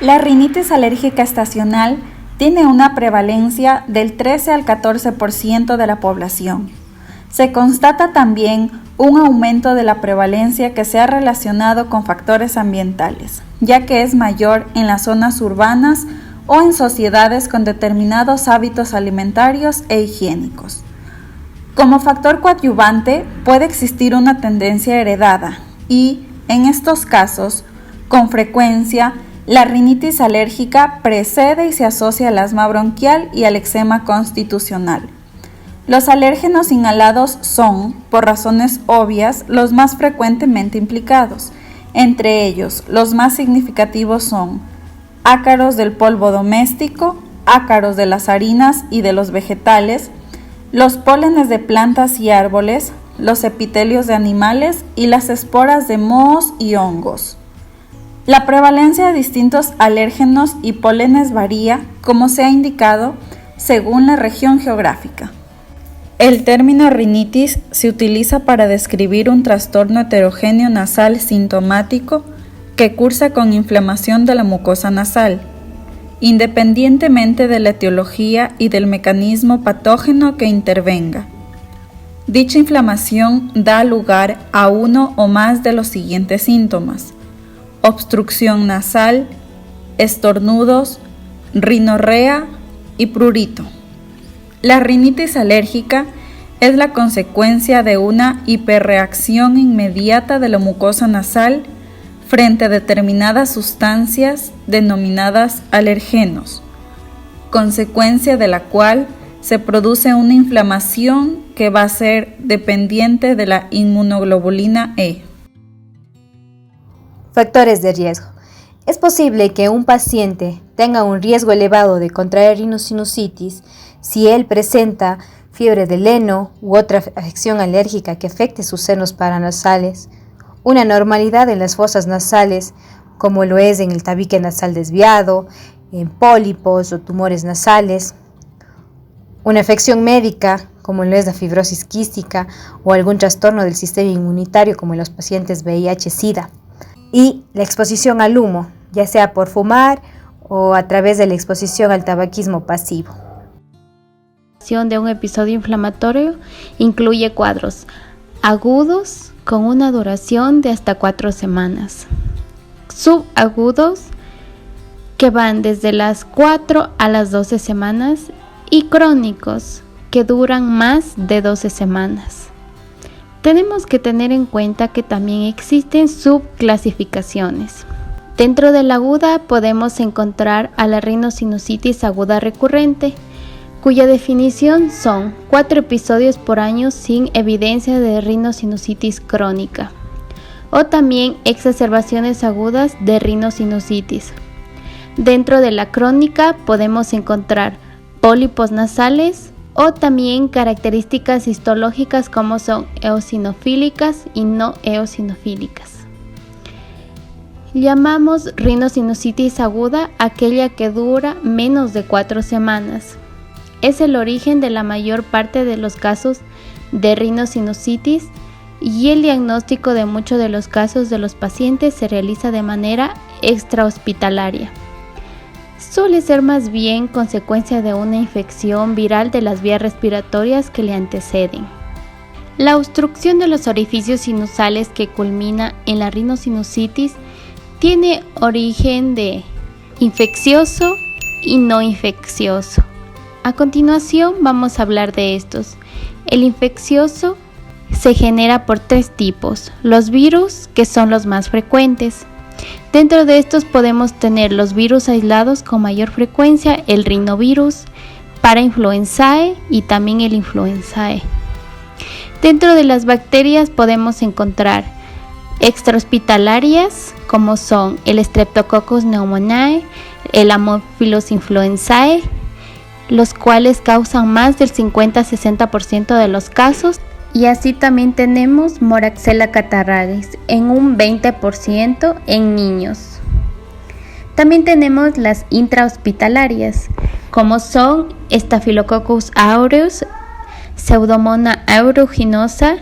La rinitis alérgica estacional tiene una prevalencia del 13 al 14% de la población. Se constata también un aumento de la prevalencia que se ha relacionado con factores ambientales, ya que es mayor en las zonas urbanas o en sociedades con determinados hábitos alimentarios e higiénicos. Como factor coadyuvante puede existir una tendencia heredada y, en estos casos, con frecuencia, la rinitis alérgica precede y se asocia al asma bronquial y al eczema constitucional. Los alérgenos inhalados son, por razones obvias, los más frecuentemente implicados. Entre ellos, los más significativos son ácaros del polvo doméstico, ácaros de las harinas y de los vegetales, los pólenes de plantas y árboles, los epitelios de animales y las esporas de mohos y hongos. La prevalencia de distintos alérgenos y pólenes varía, como se ha indicado, según la región geográfica. El término rinitis se utiliza para describir un trastorno heterogéneo nasal sintomático que cursa con inflamación de la mucosa nasal, independientemente de la etiología y del mecanismo patógeno que intervenga. Dicha inflamación da lugar a uno o más de los siguientes síntomas: obstrucción nasal, estornudos, rinorrea y prurito. La rinitis alérgica es la consecuencia de una hiperreacción inmediata de la mucosa nasal frente a determinadas sustancias denominadas alergenos, consecuencia de la cual se produce una inflamación que va a ser dependiente de la inmunoglobulina E. Factores de riesgo. Es posible que un paciente tenga un riesgo elevado de contraer rhinosinusitis si él presenta fiebre del heno u otra afección alérgica que afecte sus senos paranasales, una anormalidad en las fosas nasales, como lo es en el tabique nasal desviado, en pólipos o tumores nasales, una afección médica, como lo es la fibrosis quística o algún trastorno del sistema inmunitario, como en los pacientes VIH-Sida, y la exposición al humo, ya sea por fumar o a través de la exposición al tabaquismo pasivo. De un episodio inflamatorio incluye cuadros agudos con una duración de hasta 4 semanas, subagudos que van desde las 4 a las 12 semanas y crónicos que duran más de 12 semanas. Tenemos que tener en cuenta que también existen subclasificaciones. Dentro de la aguda podemos encontrar a la rinosinusitis aguda recurrente, cuya definición son 4 episodios por año sin evidencia de rinosinusitis crónica, o también exacerbaciones agudas de rinosinusitis. Dentro de la crónica podemos encontrar pólipos nasales o también características histológicas como son eosinofílicas y no eosinofílicas. Llamamos rinosinusitis aguda aquella que dura menos de 4 semanas. Es el origen de la mayor parte de los casos de rinosinusitis y el diagnóstico de muchos de los casos de los pacientes se realiza de manera extrahospitalaria. Suele ser más bien consecuencia de una infección viral de las vías respiratorias que le anteceden. La obstrucción de los orificios sinusales que culmina en la rinosinusitis tiene origen de infeccioso y no infeccioso. A continuación vamos a hablar de estos. El infeccioso se genera por 3 tipos, los virus, que son los más frecuentes. Dentro de estos podemos tener los virus aislados con mayor frecuencia, el rinovirus, parainfluenzae y también el influenzae. Dentro de las bacterias podemos encontrar extrahospitalarias, como son el Streptococcus pneumoniae, el Haemophilus influenzae, los cuales causan más del 50-60% de los casos, y así también tenemos Moraxella catarrhalis en un 20% en niños. También tenemos las intrahospitalarias, como son Staphylococcus aureus, Pseudomonas aeruginosa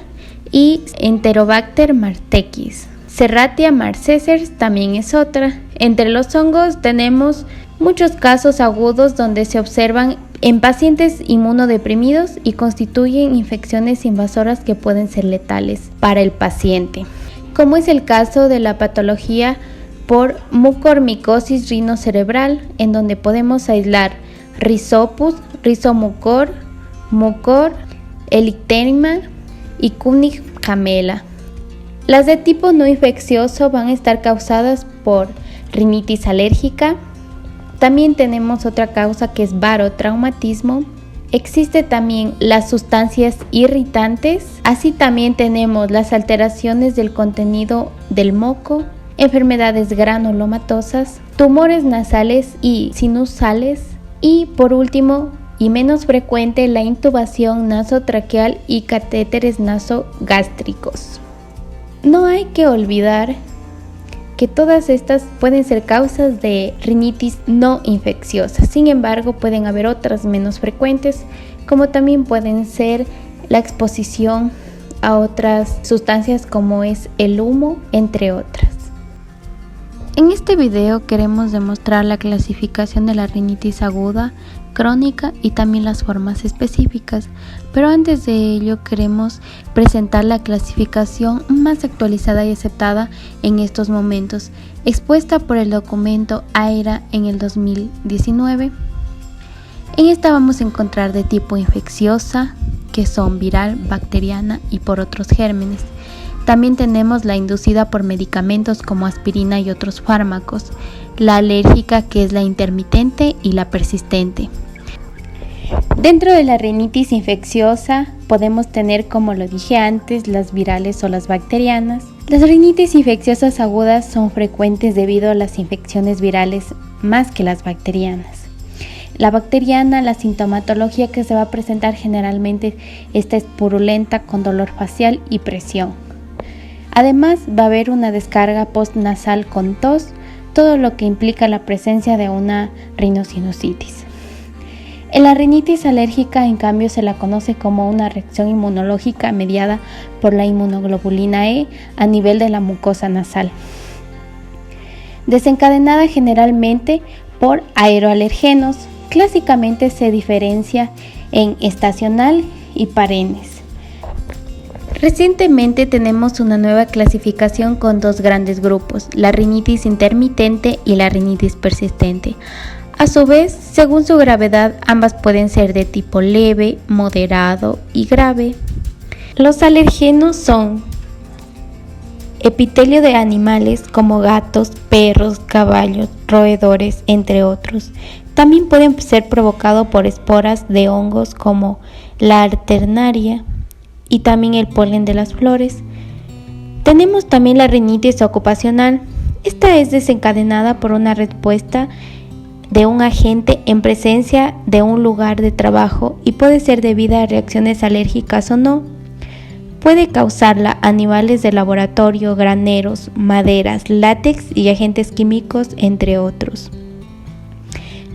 y Enterobacter martequis. Serratia marcescens también es otra. Entre los hongos tenemos muchos casos agudos donde se observan en pacientes inmunodeprimidos y constituyen infecciones invasoras que pueden ser letales para el paciente, como es el caso de la patología por mucormicosis rinocerebral, en donde podemos aislar Rhizopus, Rhizomucor, Mucor, Elicterma y Cunning camela. Las de tipo no infeccioso van a estar causadas por rinitis alérgica. También tenemos otra causa que es barotraumatismo. Existe también las sustancias irritantes. Así también tenemos las alteraciones del contenido del moco, enfermedades granulomatosas, tumores nasales y sinusales. Y por último, y menos frecuente, la intubación nasotraqueal y catéteres nasogástricos. No hay que olvidar que todas estas pueden ser causas de rinitis no infecciosa. Sin embargo, pueden haber otras menos frecuentes, como también pueden ser la exposición a otras sustancias como es el humo, entre otras. En este video queremos demostrar la clasificación de la rinitis aguda, crónica y también las formas específicas, pero antes de ello queremos presentar la clasificación más actualizada y aceptada en estos momentos, expuesta por el documento AERA en el 2019. En esta vamos a encontrar de tipo infecciosa, que son viral, bacteriana y por otros gérmenes. También tenemos la inducida por medicamentos como aspirina y otros fármacos, la alérgica, que es la intermitente, y la persistente. Dentro de la rinitis infecciosa podemos tener, como lo dije antes, las virales o las bacterianas. Las rinitis infecciosas agudas son frecuentes debido a las infecciones virales más que las bacterianas. La bacteriana, la sintomatología que se va a presentar generalmente, esta es purulenta con dolor facial y presión. Además va a haber una descarga postnasal con tos, todo lo que implica la presencia de una rinosinusitis. En la rinitis alérgica, en cambio, se la conoce como una reacción inmunológica mediada por la inmunoglobulina E a nivel de la mucosa nasal, desencadenada generalmente por aeroalergenos. Clásicamente se diferencia en estacional y perennes. Recientemente tenemos una nueva clasificación con dos grandes grupos, la rinitis intermitente y la rinitis persistente. A su vez, según su gravedad, ambas pueden ser de tipo leve, moderado y grave. Los alergenos son epitelio de animales como gatos, perros, caballos, roedores, entre otros. También pueden ser provocados por esporas de hongos como la alternaria y también el polen de las flores. Tenemos también la rinitis ocupacional. Esta es desencadenada por una respuesta de un agente en presencia de un lugar de trabajo y puede ser debida a reacciones alérgicas o no. Puede causarla animales de laboratorio, graneros, maderas, látex y agentes químicos, entre otros.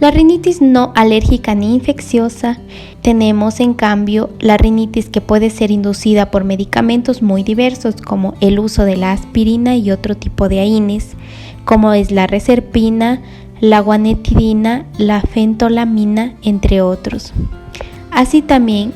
La rinitis no alérgica ni infecciosa, tenemos en cambio la rinitis que puede ser inducida por medicamentos muy diversos como el uso de la aspirina y otro tipo de AINES, como es la reserpina, la guanetidina, la fentolamina, entre otros. Así también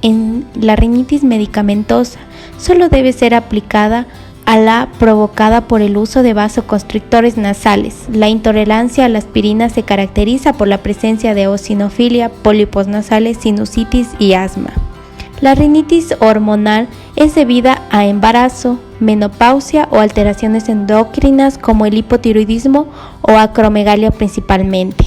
en la rinitis medicamentosa solo debe ser aplicada a la provocada por el uso de vasoconstrictores nasales. La intolerancia a la aspirina se caracteriza por la presencia de eosinofilia, pólipos nasales, sinusitis y asma. La rinitis hormonal es debida a embarazo, menopausia o alteraciones endocrinas como el hipotiroidismo o acromegalia principalmente.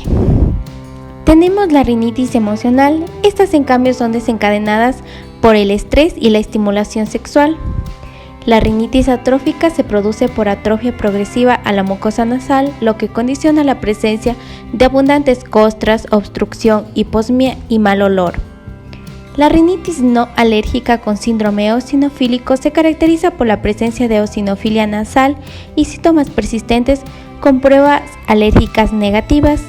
Tenemos la rinitis emocional. Estas en cambio son desencadenadas por el estrés y la estimulación sexual. La rinitis atrófica se produce por atrofia progresiva a la mucosa nasal, lo que condiciona la presencia de abundantes costras, obstrucción, hiposmia y mal olor. La rinitis no alérgica con síndrome eosinofílico se caracteriza por la presencia de eosinofilia nasal y síntomas persistentes con pruebas alérgicas negativas.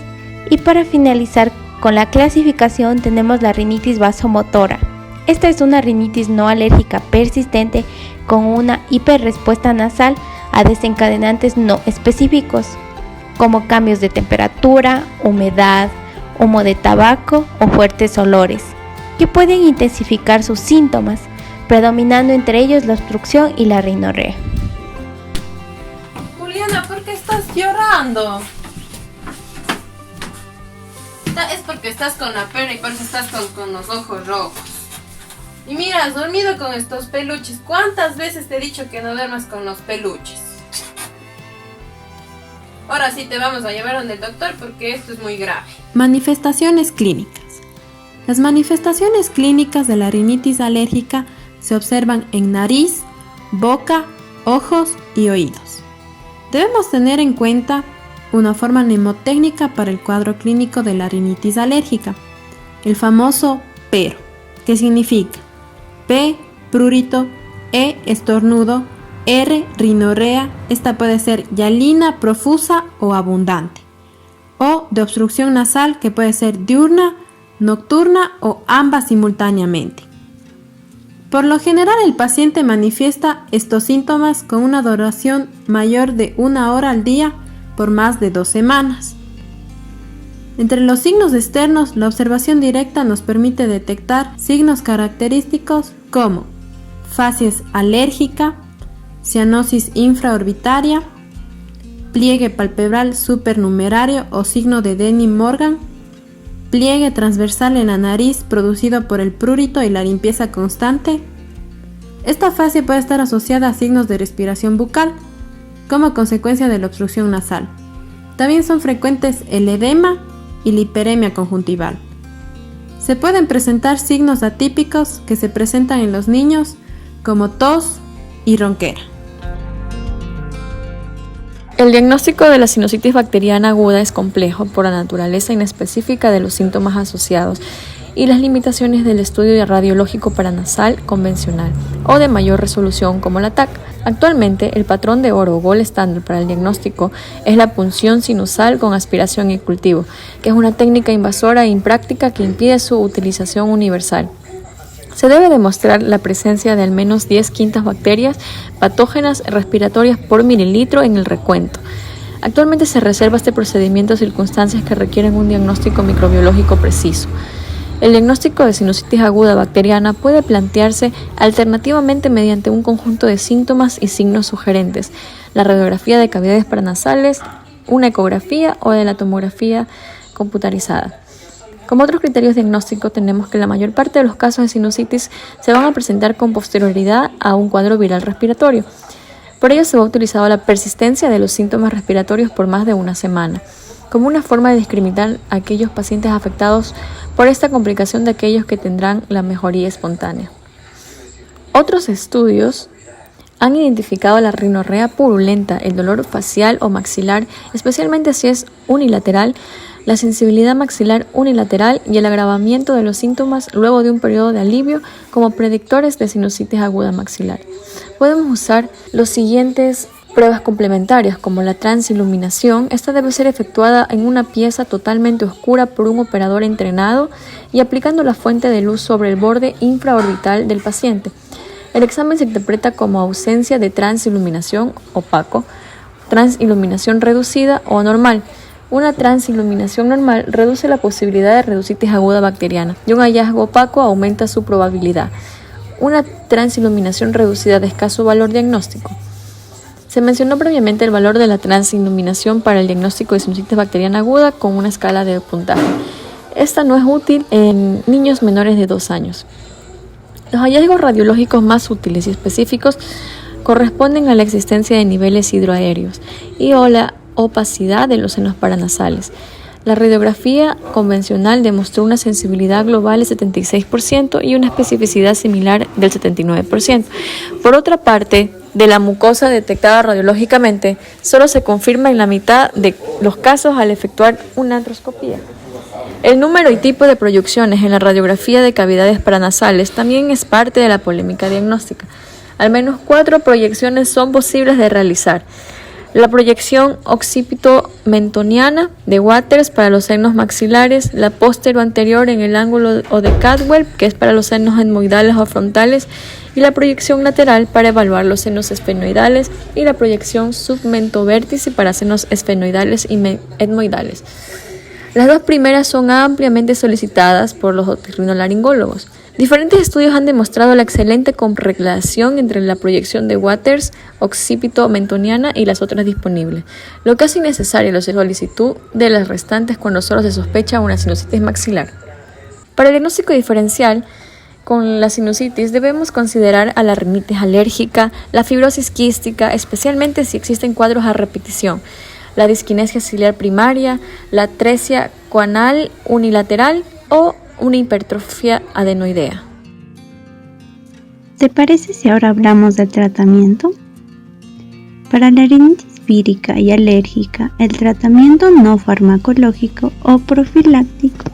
Y para finalizar con la clasificación tenemos la rinitis vasomotora. Esta es una rinitis no alérgica persistente con una hiperrespuesta nasal a desencadenantes no específicos, como cambios de temperatura, humedad, humo de tabaco o fuertes olores, que pueden intensificar sus síntomas, predominando entre ellos la obstrucción y la rinorrea. Juliana, ¿por qué estás llorando? Es porque estás con la pena y por eso estás con los ojos rojos. Y mira, has dormido con estos peluches. ¿Cuántas veces te he dicho que no duermas con los peluches? Ahora sí te vamos a llevar donde el doctor porque esto es muy grave. Manifestaciones clínicas. Las manifestaciones clínicas de la rinitis alérgica se observan en nariz, boca, ojos y oídos. Debemos tener en cuenta una forma mnemotécnica para el cuadro clínico de la rinitis alérgica, el famoso PERO, que significa P, prurito, E, estornudo, R, rinorrea, esta puede ser hialina, profusa o abundante, o de obstrucción nasal que puede ser diurna, nocturna o ambas simultáneamente. Por lo general el paciente manifiesta estos síntomas con una duración mayor de 1 hora al día por más de 2 semanas. Entre los signos externos, la observación directa nos permite detectar signos característicos como facies alérgica, cianosis infraorbitaria, pliegue palpebral supernumerario o signo de Denny-Morgan, pliegue transversal en la nariz producido por el prurito y la limpieza constante. Esta fase puede estar asociada a signos de respiración bucal como consecuencia de la obstrucción nasal. También son frecuentes el edema y la hiperemia conjuntival. Se pueden presentar signos atípicos que se presentan en los niños como tos y ronquera. El diagnóstico de la sinusitis bacteriana aguda es complejo por la naturaleza inespecífica de los síntomas asociados y las limitaciones del estudio radiológico paranasal convencional o de mayor resolución como la TAC. Actualmente, el patrón de oro o gold estándar para el diagnóstico es la punción sinusal con aspiración y cultivo, que es una técnica invasora e impráctica que impide su utilización universal. Se debe demostrar la presencia de al menos 10 quintas bacterias patógenas respiratorias por mililitro en el recuento. Actualmente se reserva este procedimiento a circunstancias que requieren un diagnóstico microbiológico preciso. El diagnóstico de sinusitis aguda bacteriana puede plantearse alternativamente mediante un conjunto de síntomas y signos sugerentes, la radiografía de cavidades paranasales, una ecografía o de la tomografía computarizada. Como otros criterios diagnósticos tenemos que la mayor parte de los casos de sinusitis se van a presentar con posterioridad a un cuadro viral respiratorio. Por ello se va utilizado la persistencia de los síntomas respiratorios por más de 1 semana, como una forma de discriminar a aquellos pacientes afectados por esta complicación de aquellos que tendrán la mejoría espontánea. Otros estudios han identificado la rinorrea purulenta, el dolor facial o maxilar, especialmente si es unilateral, la sensibilidad maxilar unilateral y el agravamiento de los síntomas luego de un periodo de alivio como predictores de sinusitis aguda maxilar. Podemos usar los siguientes pruebas complementarias como la transiluminación. Esta debe ser efectuada en una pieza totalmente oscura por un operador entrenado y aplicando la fuente de luz sobre el borde infraorbital del paciente. El examen se interpreta como ausencia de transiluminación opaco, transiluminación reducida o normal. Una transiluminación normal reduce la posibilidad de reducitis aguda bacteriana y un hallazgo opaco aumenta su probabilidad. Una transiluminación reducida de escaso valor diagnóstico. Se mencionó previamente el valor de la transiluminación para el diagnóstico de sinusitis bacteriana aguda con una escala de puntaje. Esta no es útil en niños menores de 2 años. Los hallazgos radiológicos más útiles y específicos corresponden a la existencia de niveles hidroaéreos y o la opacidad de los senos paranasales. La radiografía convencional demostró una sensibilidad global del 76% y una especificidad similar del 79%. Por otra parte, de la mucosa detectada radiológicamente, solo se confirma en la mitad de los casos al efectuar una artroscopía. El número y tipo de proyecciones en la radiografía de cavidades paranasales también es parte de la polémica diagnóstica. Al menos 4 proyecciones son posibles de realizar. la proyección occipito-mentoniana de Waters para los senos maxilares, la postero-anterior en el ángulo o de Caldwell, que es para los senos etmoidales o frontales, y la proyección lateral para evaluar los senos esfenoidales y la proyección submentovértice para senos esfenoidales y etmoidales. Las dos primeras son ampliamente solicitadas por los otorrinolaringólogos. Diferentes estudios han demostrado la excelente correlación entre la proyección de Waters occipito-mentoniana y las otras disponibles, lo que hace innecesaria la solicitud de las restantes cuando solo se sospecha una sinusitis maxilar. Para el diagnóstico diferencial con la sinusitis debemos considerar a la rinitis alérgica, la fibrosis quística, especialmente si existen cuadros a repetición, la disquinesia ciliar primaria, la atresia coanal unilateral o una hipertrofia adenoidea. ¿Te parece si ahora hablamos del tratamiento? Para la rinitis vírica y alérgica, el tratamiento no farmacológico o profiláctico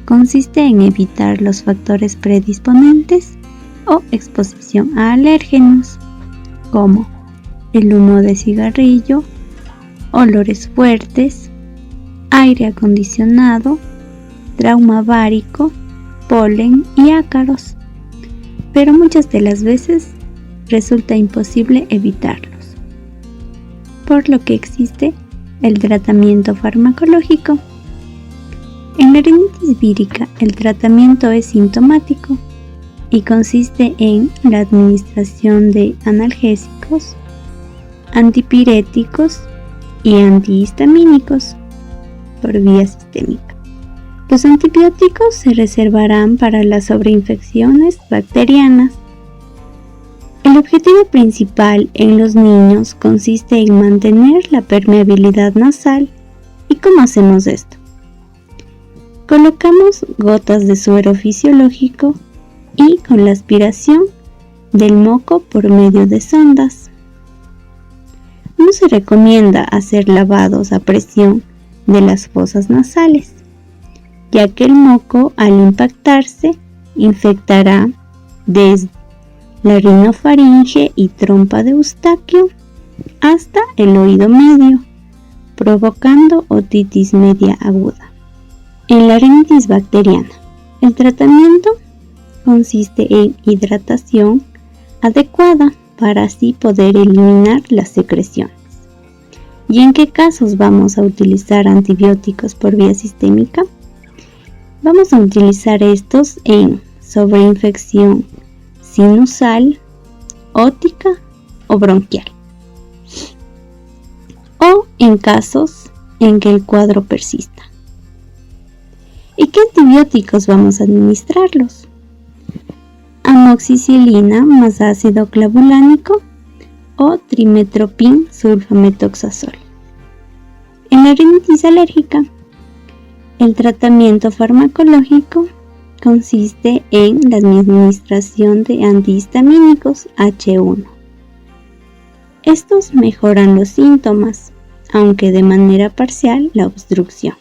consiste en evitar los factores predisponentes o exposición a alérgenos, como el humo de cigarrillo, olores fuertes, aire acondicionado, trauma bárico, polen y ácaros, pero muchas de las veces resulta imposible evitarlos, por lo que existe el tratamiento farmacológico. En la rinitis vírica, el tratamiento es sintomático y consiste en la administración de analgésicos, antipiréticos y antihistamínicos por vía sistémica. Los antibióticos se reservarán para las sobreinfecciones bacterianas. El objetivo principal en los niños consiste en mantener la permeabilidad nasal. ¿Y cómo hacemos esto? Colocamos gotas de suero fisiológico y con la aspiración del moco por medio de sondas. No se recomienda hacer lavados a presión de las fosas nasales, ya que el moco al impactarse infectará desde la rinofaringe y trompa de Eustaquio hasta el oído medio, provocando otitis media aguda. En la rinitis bacteriana, el tratamiento consiste en hidratación adecuada para así poder eliminar las secreciones. ¿Y en qué casos vamos a utilizar antibióticos por vía sistémica? Vamos a utilizar estos en sobreinfección sinusal, ótica o bronquial, o en casos en que el cuadro persista. ¿Y qué antibióticos vamos a administrarlos? Amoxicilina más ácido clavulánico o trimetoprim sulfametoxazol. En la rinitis alérgica, el tratamiento farmacológico consiste en la administración de antihistamínicos H1. Estos mejoran los síntomas, aunque de manera parcial la obstrucción.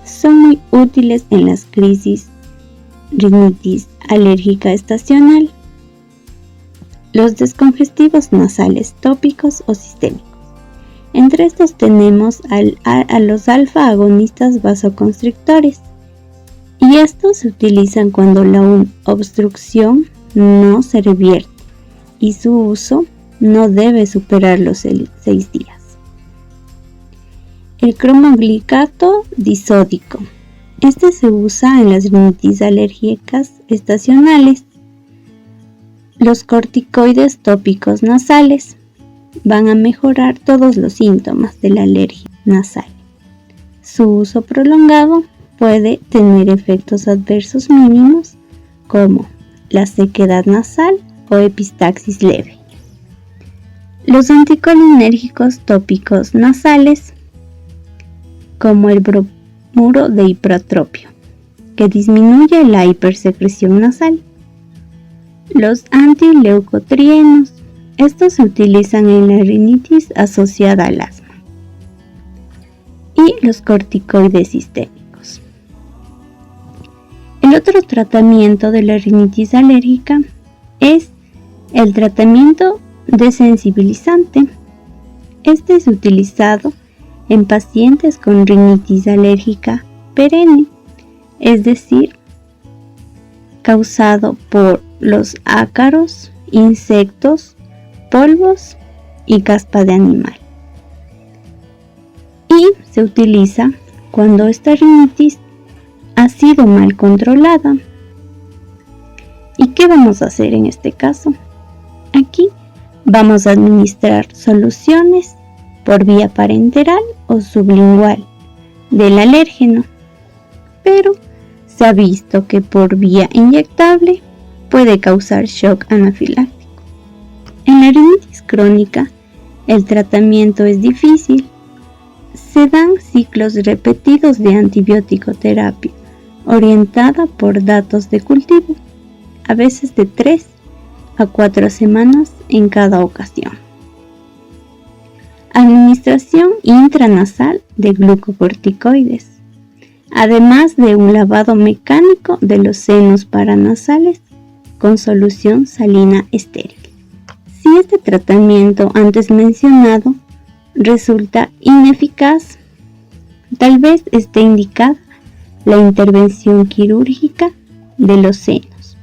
Son muy útiles en las crisis rinitis alérgica estacional, los descongestivos nasales tópicos o sistémicos. Entre estos tenemos a los alfa agonistas vasoconstrictores, y estos se utilizan cuando la obstrucción no se revierte y su uso no debe superar los 6 días. El cromoglicato disódico. Este se usa en las rinitis alérgicas estacionales. Los corticoides tópicos nasales van a mejorar todos los síntomas de la alergia nasal. Su uso prolongado puede tener efectos adversos mínimos como la sequedad nasal o epistaxis leve. Los anticolinérgicos tópicos nasales, como el bromuro de hipratropio, que disminuye la hipersecreción nasal. Los antileucotrienos, estos se utilizan en la rinitis asociada al asma. Y los corticoides sistémicos. El otro tratamiento de la rinitis alérgica es el tratamiento desensibilizante. Este es utilizado en pacientes con rinitis alérgica perenne, es decir, causado por los ácaros, insectos, polvos y caspa de animal. Y se utiliza cuando esta rinitis ha sido mal controlada. ¿Y qué vamos a hacer en este caso? Aquí vamos a administrar soluciones por vía parenteral o sublingual del alérgeno, pero se ha visto que por vía inyectable puede causar shock anafiláctico. En la rinitis crónica, el tratamiento es difícil. Se dan ciclos repetidos de antibiótico terapia, orientada por datos de cultivo, a veces de 3 a 4 semanas en cada ocasión. Administración intranasal de glucocorticoides, además de un lavado mecánico de los senos paranasales con solución salina estéril. Si este tratamiento antes mencionado resulta ineficaz, tal vez esté indicada la intervención quirúrgica de los senos,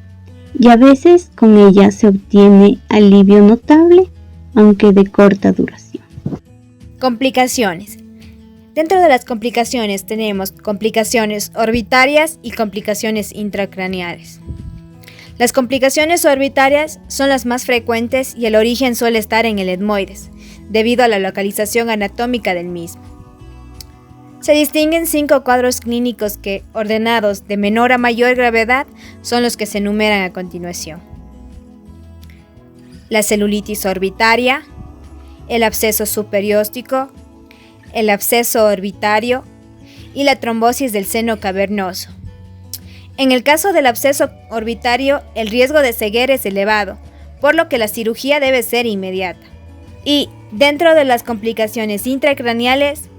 y a veces con ella se obtiene alivio notable, aunque de corta duración. Complicaciones. Dentro de las complicaciones tenemos complicaciones orbitarias y complicaciones intracraneales. Las complicaciones orbitarias son las más frecuentes y el origen suele estar en el etmoides, debido a la localización anatómica del mismo. Se distinguen 5 cuadros clínicos que, ordenados de menor a mayor gravedad, son los que se enumeran a continuación. La celulitis orbitaria, el absceso superióstico, el absceso orbitario y la trombosis del seno cavernoso. En el caso del absceso orbitario, el riesgo de ceguera es elevado, por lo que la cirugía debe ser inmediata. Y, dentro de las complicaciones intracraneales,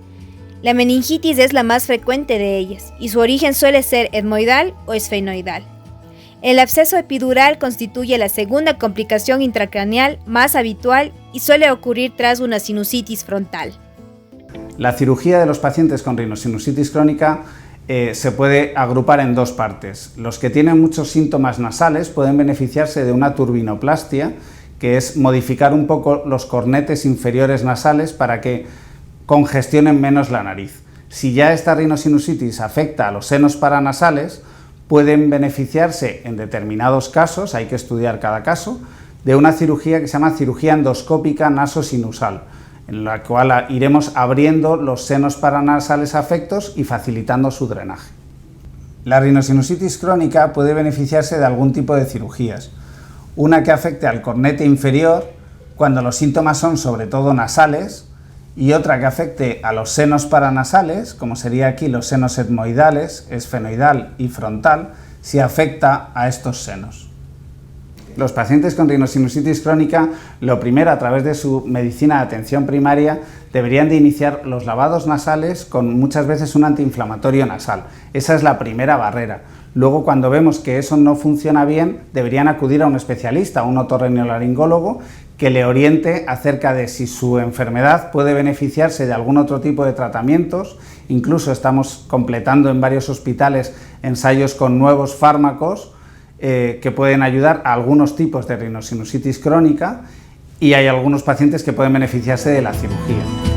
la meningitis es la más frecuente de ellas, y su origen suele ser etmoidal o esfenoidal. El absceso epidural constituye la segunda complicación intracraneal más habitual y suele ocurrir tras una sinusitis frontal. La cirugía de los pacientes con rinosinusitis crónica se puede agrupar en 2 partes. Los que tienen muchos síntomas nasales pueden beneficiarse de una turbinoplastia, que es modificar un poco los cornetes inferiores nasales para que congestionen menos la nariz. Si ya esta rinosinusitis afecta a los senos paranasales, pueden beneficiarse en determinados casos, hay que estudiar cada caso, de una cirugía que se llama cirugía endoscópica nasosinusal, en la cual iremos abriendo los senos paranasales afectos y facilitando su drenaje. La rinosinusitis crónica puede beneficiarse de algún tipo de cirugías. Una que afecte al cornete inferior, cuando los síntomas son sobre todo nasales, y otra que afecte a los senos paranasales, como sería aquí los senos etmoidales, esfenoidal y frontal, si afecta a estos senos. Los pacientes con rinosinusitis crónica, lo primero, a través de su medicina de atención primaria, deberían de iniciar los lavados nasales con muchas veces un antiinflamatorio nasal. Esa es la primera barrera. Luego, cuando vemos que eso no funciona bien, deberían acudir a un especialista, a un otorrinolaringólogo, que le oriente acerca de si su enfermedad puede beneficiarse de algún otro tipo de tratamientos. Incluso estamos completando en varios hospitales ensayos con nuevos fármacos que pueden ayudar a algunos tipos de rinosinusitis crónica, y hay algunos pacientes que pueden beneficiarse de la cirugía.